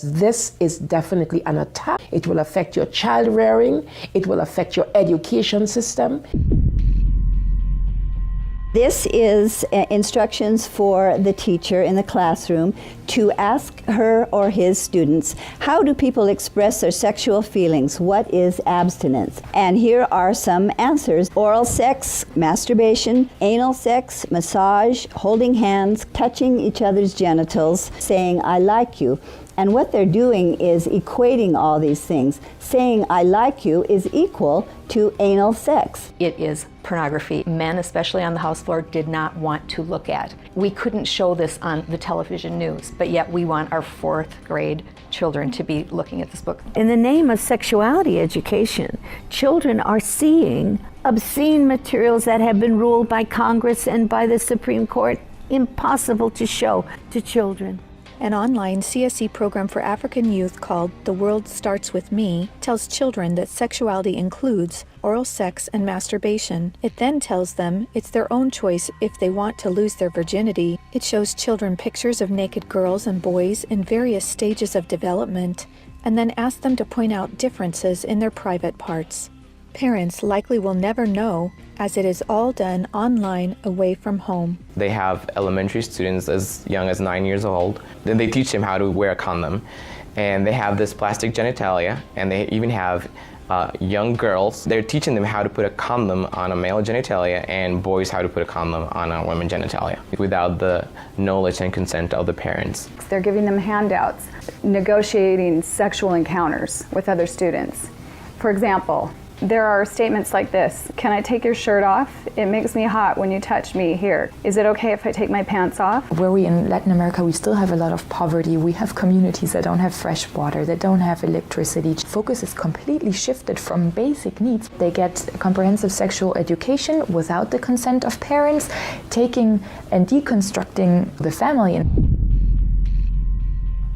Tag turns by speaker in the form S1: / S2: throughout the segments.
S1: This is definitely an attack. It will affect your child rearing. It will affect your education system.
S2: This is instructions for the teacher in the classroom to ask her or his students, how do people express their sexual feelings? What is abstinence? And here are some answers. Oral sex, masturbation, anal sex, massage, holding hands, touching each other's genitals, saying, I like you. And what they're doing is equating all these things. Saying, I like you is equal to anal sex.
S3: It is pornography. Men, especially on the house floor, did not want to look at. We couldn't show this on the television news, but yet we want our 4th grade children to be looking at this book.
S4: In the name of sexuality education, children are seeing obscene materials that have been ruled by Congress and by the Supreme Court impossible to show to children.
S5: An online CSE program for African youth called The World Starts With Me tells children that sexuality includes oral sex and masturbation. It then tells them it's their own choice if they want to lose their virginity. It shows children pictures of naked girls and boys in various stages of development, and then asks them to point out differences in their private parts. Parents likely will never know, as it is all done online away from home.
S6: They have elementary students as young as 9 years old. Then they teach them how to wear a condom. And they have this plastic genitalia, and they even have young girls. They're teaching them how to put a condom on a male genitalia and boys how to put a condom on a women's genitalia without the knowledge and consent of the parents.
S7: They're giving them handouts, negotiating sexual encounters with other students. For example, there are statements like this: can I take your shirt off? It makes me hot when you touch me here. Is it okay if I take my pants off?
S8: Where we in Latin America, we still have a lot of poverty. We have communities that don't have fresh water, that don't have electricity. Focus is completely shifted from basic needs. They get comprehensive sexual education without the consent of parents, taking and deconstructing the family.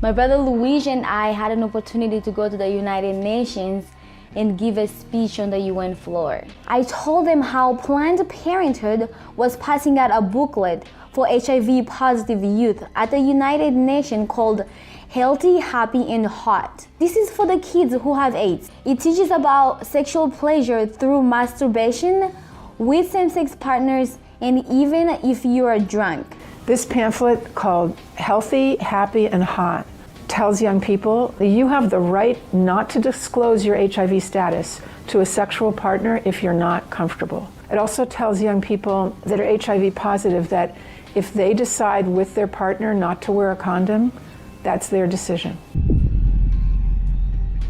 S9: My brother Luigi and I had an opportunity to go to the United Nations and give a speech on the UN floor. I told them how Planned Parenthood was passing out a booklet for HIV positive youth at the United Nations called Healthy, Happy, and Hot. This is for the kids who have AIDS. It teaches about sexual pleasure through masturbation, with same-sex partners, and even if you are drunk.
S10: This pamphlet called Healthy, Happy, and Hot tells young people that you have the right not to disclose your HIV status to a sexual partner if you're not comfortable. It also tells young people that are HIV positive that if they decide with their partner not to wear a condom, that's their decision.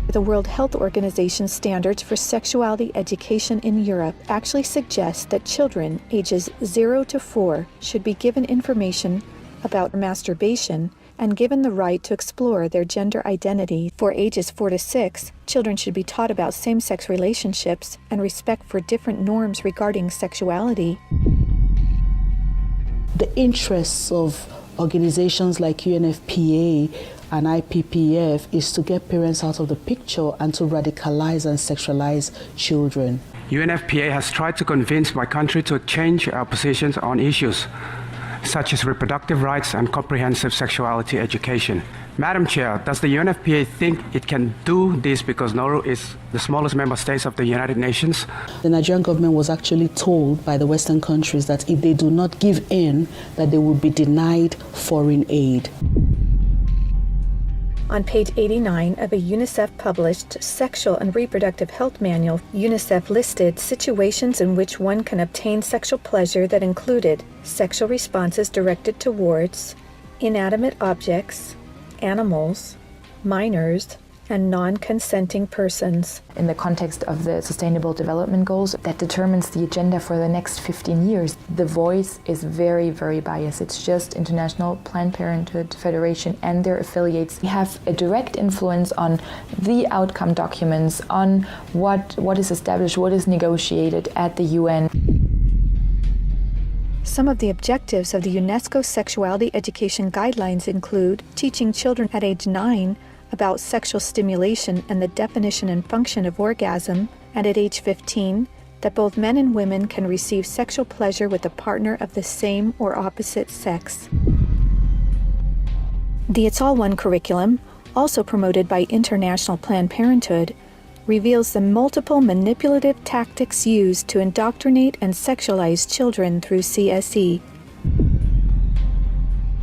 S5: The World Health Organization standards for sexuality education in Europe actually suggest that children ages 0 to 4 should be given information about masturbation and given the right to explore their gender identity. For ages 4 to 6, children should be taught about same-sex relationships and respect for different norms regarding sexuality.
S11: The interests of organizations like UNFPA and IPPF is to get parents out of the picture and to radicalize and sexualize children.
S12: UNFPA has tried to convince my country to change our positions on issues such as reproductive rights and comprehensive sexuality education. Madam Chair, does the UNFPA think it can do this because Nauru is the smallest member state of the United Nations?
S11: The Nigerian government was actually told by the Western countries that if they do not give in, that they will be denied foreign aid.
S5: On page 89 of a UNICEF-published Sexual and Reproductive Health Manual, UNICEF listed situations in which one can obtain sexual pleasure that included sexual responses directed towards inanimate objects, animals, minors, and non-consenting persons.
S8: In the context of the Sustainable Development Goals that determines the agenda for the next 15 years, the voice is very, very biased. It's just International Planned Parenthood Federation and their affiliates. They have a direct influence on the outcome documents, on what is established, what is negotiated at the UN.
S5: Some of the objectives of the UNESCO Sexuality Education Guidelines include teaching children at age 9 about sexual stimulation and the definition and function of orgasm, and at age 15, that both men and women can receive sexual pleasure with a partner of the same or opposite sex. The It's All One curriculum also promoted by International Planned Parenthood, reveals the multiple manipulative tactics used to indoctrinate and sexualize children through CSE.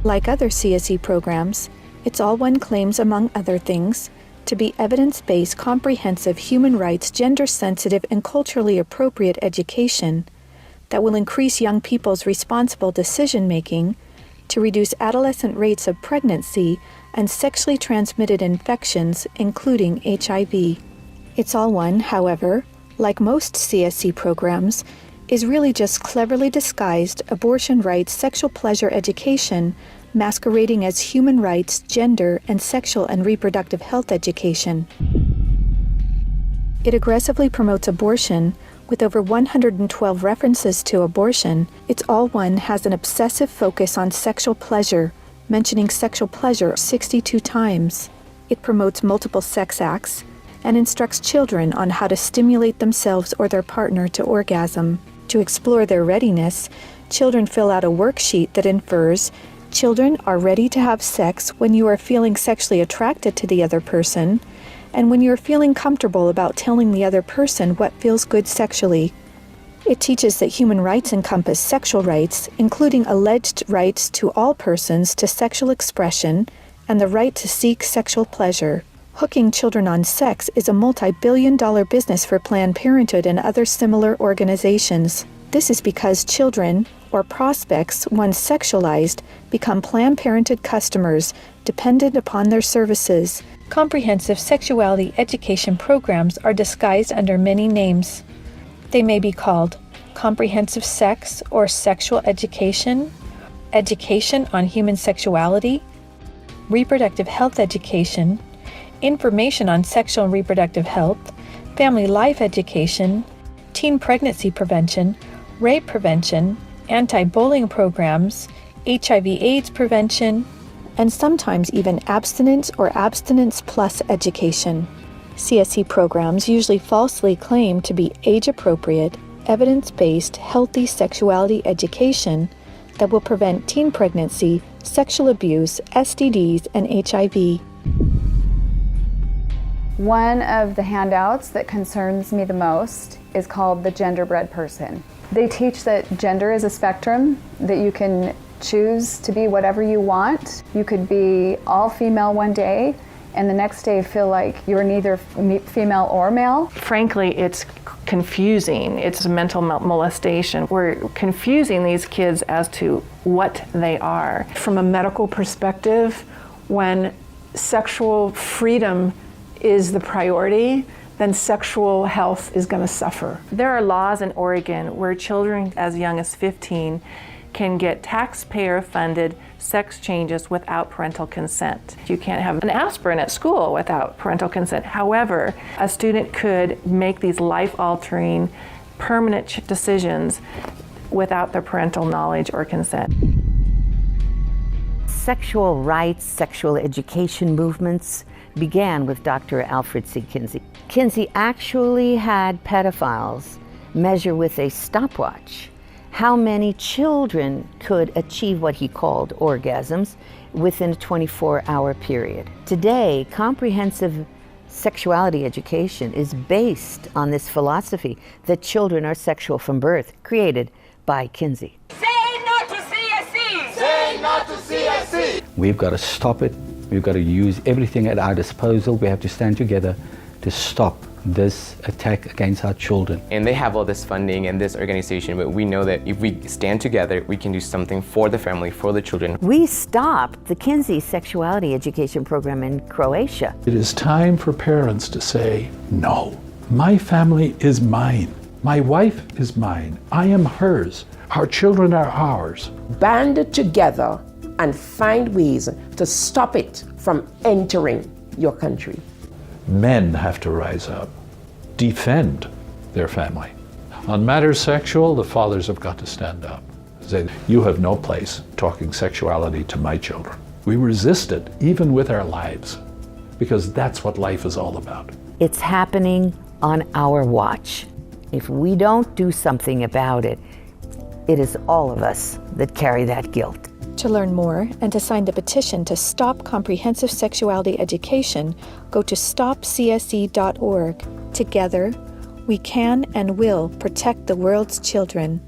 S5: Like other CSE programs, It's All One claims, among other things, to be evidence-based, comprehensive, human rights, gender-sensitive, and culturally appropriate education that will increase young people's responsible decision-making, to reduce adolescent rates of pregnancy and sexually transmitted infections, including HIV. It's All One, however, like most CSE programs, is really just cleverly disguised abortion rights, sexual pleasure education, masquerading as human rights, gender, and sexual and reproductive health education. It aggressively promotes abortion. With over 112 references to abortion, It's All One has an obsessive focus on sexual pleasure, mentioning sexual pleasure 62 times. It promotes multiple sex acts and instructs children on how to stimulate themselves or their partner to orgasm. To explore their readiness, children fill out a worksheet that infers children are ready to have sex when you are feeling sexually attracted to the other person, and when you're feeling comfortable about telling the other person what feels good sexually. It teaches that human rights encompass sexual rights, including alleged rights to all persons to sexual expression and the right to seek sexual pleasure. Hooking children on sex is a multi-billion-dollar business for Planned Parenthood and other similar organizations. This is because children, or prospects, once sexualized, become Planned Parenthood customers, dependent upon their services. Comprehensive sexuality education programs are disguised under many names. They may be called comprehensive sex or sexual education, education on human sexuality, reproductive health education, information on sexual and reproductive health, family life education, teen pregnancy prevention, rape prevention, anti-bullying programs, HIV/AIDS prevention, and sometimes even abstinence or abstinence plus education. CSE programs usually falsely claim to be age-appropriate, evidence-based, healthy sexuality education that will prevent teen pregnancy, sexual abuse, STDs, and HIV.
S7: One of the handouts that concerns me the most is called the Genderbread Person. They teach that gender is a spectrum, that you can choose to be whatever you want. You could be all female one day and the next day feel like you're neither female or male.
S13: Frankly, it's confusing. It's mental molestation. We're confusing these kids as to what they are.
S10: From a medical perspective, when sexual freedom is the priority, then sexual health is going to suffer.
S13: There are laws in Oregon where children as young as 15 can get taxpayer-funded sex changes without parental consent. You can't have an aspirin at school without parental consent. However, a student could make these life-altering, permanent decisions without their parental knowledge or consent.
S4: Sexual rights, sexual education movements began with Dr. Alfred C. Kinsey. Kinsey actually had pedophiles measure with a stopwatch how many children could achieve what he called orgasms within a 24-hour period. Today, comprehensive sexuality education is based on this philosophy that children are sexual from birth, created by Kinsey.
S14: Say no to CSE! Say no to CSE!
S15: We've got to stop it. We've got to use everything at our disposal. We have to stand together to stop this attack against our children.
S6: And they have all this funding and this organization, but we know that if we stand together, we can do something for the family, for the children.
S4: We stopped the Kinsey sexuality education program in Croatia.
S16: It is time for parents to say, no, my family is mine. My wife is mine. I am hers. Our children are ours.
S1: Band together and find ways to stop it from entering your country.
S16: Men have to rise up, defend their family. On matters sexual, the fathers have got to stand up. Say, you have no place talking sexuality to my children. We resist it, even with our lives, because that's what life is all about.
S4: It's happening on our watch. If we don't do something about it, it is all of us that carry that guilt.
S5: To learn more and to sign the petition to stop comprehensive sexuality education, go to stopcse.org. Together, we can and will protect the world's children.